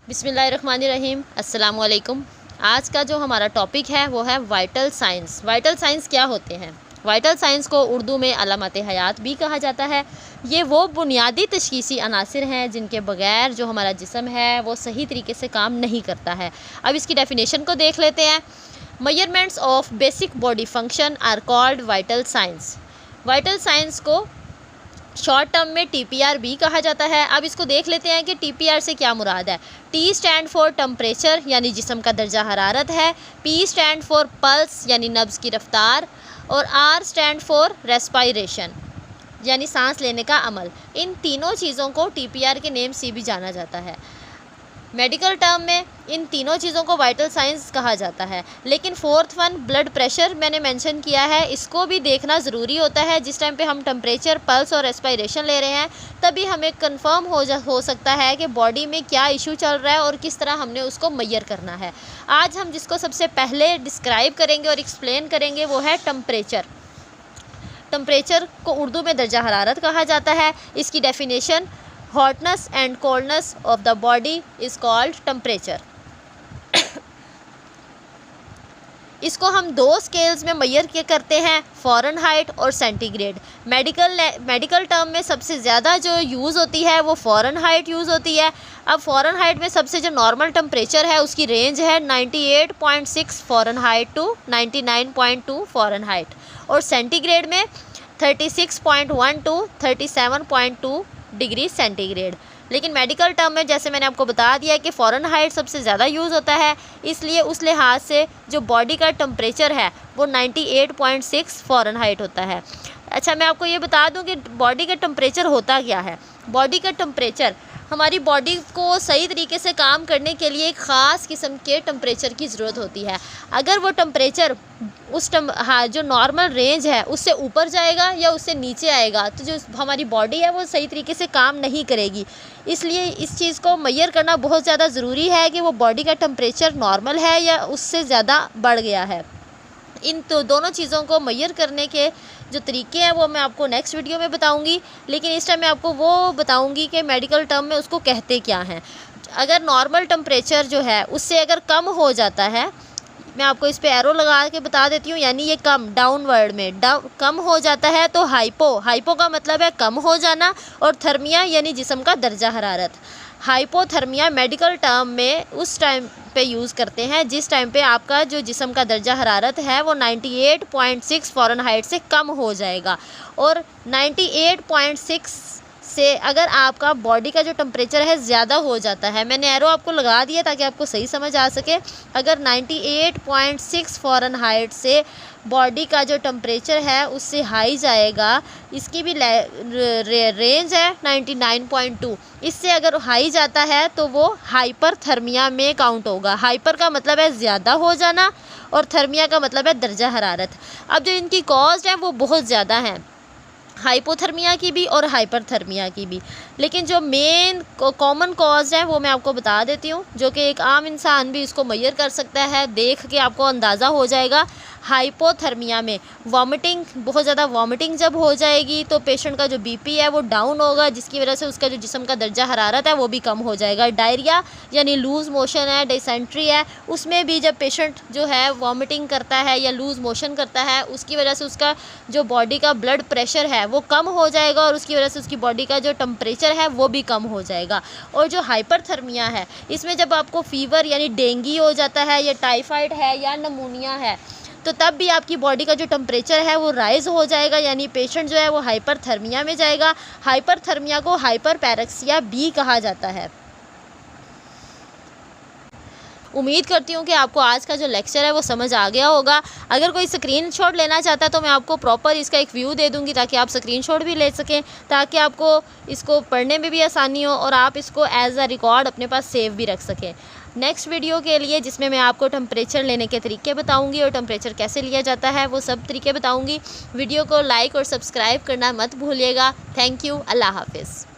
बिस्मिल्लाहिर्रहमानिर्रहीम। अस्सलाम वालेकुम। आज का जो हमारा टॉपिक है वो है वाइटल साइंस। वाइटल साइंस क्या होते हैं? वाइटल साइंस को उर्दू में अलामत हयात भी कहा जाता है। ये वो बुनियादी तशख़ीसी अनासिर हैं जिनके बग़ैर जो हमारा जिस्म है वो सही तरीके से काम नहीं करता है। अब इसकी डेफिनेशन को देख लेते हैं। Measurements of basic body function are called vital signs. Vital signs को शॉर्ट टर्म में TPR भी कहा जाता है। अब इसको देख लेते हैं कि TPR से क्या मुराद है। T स्टैंड फॉर टेम्परेचर यानी जिस्म का दर्जा हरारत है। P स्टैंड फॉर पल्स यानी नब्ज़ की रफ्तार, और R स्टैंड फॉर रेस्पायरेशन यानी सांस लेने का अमल। इन तीनों चीज़ों को TPR के नेम से भी जाना जाता है। मेडिकल टर्म में इन तीनों चीज़ों को वाइटल साइंस कहा जाता है। लेकिन फोर्थ वन ब्लड प्रेशर मैंने मेंशन किया है, इसको भी देखना ज़रूरी होता है। जिस टाइम पे हम टेम्परेचर, पल्स और रेस्पायरेशन ले रहे हैं तभी हमें कंफर्म हो सकता है कि बॉडी में क्या इशू चल रहा है और किस तरह हमने उसको मेजर करना है। आज हम जिसको सबसे पहले डिस्क्राइब करेंगे और एक्सप्लेन करेंगे वो है टेम्परेचर। टेम्परेचर को उर्दू में दर्जा हरारत कहा जाता है। इसकी definition hotness and coldness of the body is called temperature. इसको हम दो स्केल्स में मेजर करते हैं, फ़ारेनहाइट और सेंटीग्रेड। मेडिकल टर्म में सबसे ज़्यादा जो यूज़ होती है वो फ़ारेनहाइट यूज़ होती है। अब फ़ारेनहाइट में सबसे जो नॉर्मल टेम्परेचर है उसकी रेंज है 98.6 फ़ारेनहाइट टू 99.2 फ़ारेनहाइट, और सेंटीग्रेड में 36.1 टू 37.2 डिग्री सेंटीग्रेड। लेकिन मेडिकल टर्म में जैसे मैंने आपको बता दिया कि फ़ारेनहाइट सबसे ज़्यादा यूज़ होता है, इसलिए उस लिहाज से जो बॉडी का टेम्परेचर है वो 98.6 फ़ारेनहाइट होता है। अच्छा, मैं आपको ये बता दूं कि बॉडी का टेम्परेचर होता क्या है। बॉडी का टेम्परेचर हमारी बॉडी को सही तरीके से काम करने के लिए एक ख़ास किस्म के टेम्परेचर की ज़रूरत होती है। अगर वो टेम्परेचर जो नॉर्मल रेंज है उससे ऊपर जाएगा या उससे नीचे आएगा तो जो हमारी बॉडी है वो सही तरीके से काम नहीं करेगी। इसलिए इस चीज़ को मेजर करना बहुत ज़्यादा ज़रूरी है कि वो बॉडी का टेम्परेचर नॉर्मल है या उससे ज़्यादा बढ़ गया है। इन तो दोनों चीज़ों को मेजर करने के जो तरीके हैं वो मैं आपको नेक्स्ट वीडियो में बताऊंगी। लेकिन इस टाइम मैं आपको वो बताऊंगी कि मेडिकल टर्म में उसको कहते क्या हैं। अगर नॉर्मल टेम्परेचर जो है उससे अगर कम हो जाता है, मैं आपको इस पे एरो लगा के बता देती हूँ, यानी ये कम डाउनवर्ड में कम हो जाता है तो हाइपो का मतलब है कम हो जाना, और थर्मिया यानी जिस्म का दर्जा हरारत। हाइपोथर्मिया मेडिकल टर्म में उस टाइम पे यूज़ करते हैं जिस टाइम पे आपका जो जिस्म का दर्जा हरारत है वो 98.6 फ़ारेनहाइट से कम हो जाएगा। और 98.6 से अगर आपका बॉडी का जो टेम्परेचर है ज़्यादा हो जाता है, मैंने एरो आपको लगा दिया ताकि आपको सही समझ आ सके। अगर 98.6 फ़ारेनहाइट से बॉडी का जो टेम्परेचर है उससे हाई जाएगा, इसकी भी रेंज है 99.2, इससे अगर हाई जाता है तो वो हाइपरथर्मिया में काउंट होगा। हाइपर का मतलब है ज़्यादा हो जाना और थर्मिया का मतलब है दर्जा हरारत। अब जो इनकी कॉज है वो बहुत ज़्यादा हैं, हाइपोथर्मिया की भी और हाइपरथर्मिया की भी। लेकिन जो मेन कॉमन कॉज है वो मैं आपको बता देती हूँ, जो कि एक आम इंसान भी इसको मेजर कर सकता है। देख के आपको अंदाज़ा हो जाएगा। हाइपोथर्मिया में वॉमिटिंग, बहुत ज़्यादा वॉमिटिंग जब हो जाएगी तो पेशेंट का जो BP है वो डाउन होगा, जिसकी वजह से उसका जो जिस्म का दर्जा हरारत है वो भी कम हो जाएगा। डायरिया यानी लूज़ मोशन है, डिसेंट्री है, उसमें भी जब पेशेंट जो है वॉमिटिंग करता है या लूज़ मोशन करता है उसकी वजह से उसका जो बॉडी का ब्लड प्रेशर है वो कम हो जाएगा और उसकी वजह से उसकी बॉडी का जो टेम्परेचर है वो भी कम हो जाएगा। और जो हाइपरथर्मिया है इसमें जब आपको फ़ीवर यानी डेंगू हो जाता है या टाइफाइड है या नमूनिया है तो तब भी आपकी बॉडी का जो टेम्परेचर है वो राइज़ हो जाएगा, यानी पेशेंट जो है वो हाइपरथर्मिया में जाएगा। हाइपरथर्मिया को हाइपरपैरेक्सिया भी कहा जाता है। उम्मीद करती हूँ कि आपको आज का जो लेक्चर है वो समझ आ गया होगा। अगर कोई स्क्रीनशॉट लेना चाहता है तो मैं आपको प्रॉपर इसका एक व्यू दे दूँगी ताकि आप स्क्रीनशॉट भी ले सकें, ताकि आपको इसको पढ़ने में भी आसानी हो और आप इसको एज अ रिकॉर्ड अपने पास सेव भी रख सकें। नेक्स्ट वीडियो के लिए जिसमें मैं आपको टेम्परेचर लेने के तरीके बताऊंगी और टेम्परेचर कैसे लिया जाता है वो सब तरीके बताऊंगी। वीडियो को लाइक और सब्सक्राइब करना मत भूलिएगा। Thank you. अल्लाह हाफिज़।